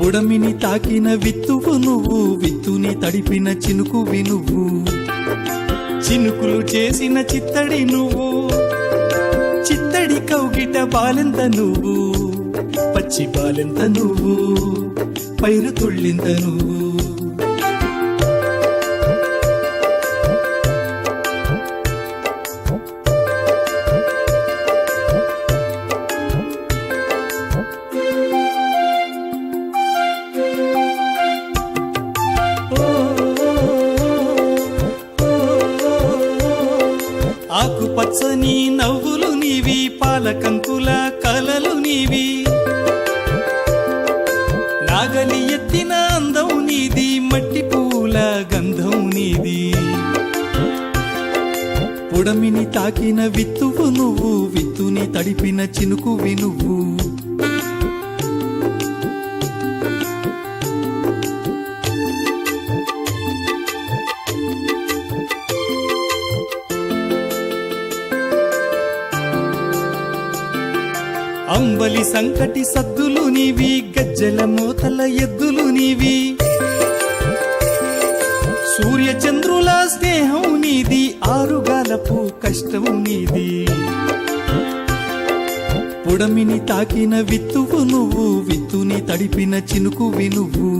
పుడమిని తాకిన విత్తువు నువ్వు, విత్తుని తడిపిన చినుకువి నువ్వు, చినుకులు చేసిన చిత్తడి నువ్వు, చిత్తడి కౌగిట బాలెంత నువ్వు, పచ్చి బాలెంత నువ్వు, పైరు తుళ్ళింత నువ్వు. ఆకుపచ్చని నవ్వులు నీవి, పాలకంకుల కలలు నీవి, నాగలి ఎత్తిన అందం నీది, మట్టి పూల గంధం నీది. పుడమిని తాకిన విత్తువు నువ్వు, విత్తుని తడిపిన చినుకువి నువ్వు. అంబలి సంకటి సద్దులు నీవి, గజ్జల మోతల ఎద్దులు నీవి, సూర్య చంద్రుల స్నేహం నీది, ఆరుగాలపు కష్టం నీది. పుడమిని తాకిన విత్తువు నువ్వు, విత్తుని తడిపిన చినుకువి నువ్వు.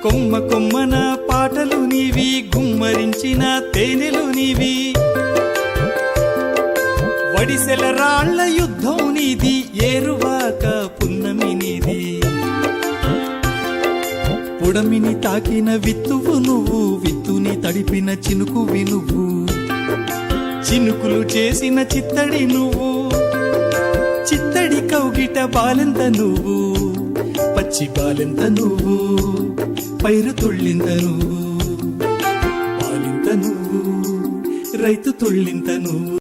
కొమ్మ కొమ్మన పాటలు నీవి, గుమ్మరించిన తేనెలు నీవి, వడిసెల రాళ్ల యుద్ధం నీది, ఏరువాక పున్నమి నీది. పుడమిని తాకిన విత్తువు నువ్వు, విత్తుని తడిపిన చినుకువి నువ్వు, చినుకులు చేసిన చిత్తడి నువ్వు, చిత్తడి కౌగిట బాలెంత నువ్వు, పచ్చి బాలెంత నువ్వు, పైరు తుళ్ళింత నువ్వు, పాలింత నువ్వు, రైతు తుళ్ళింత నువ్వు.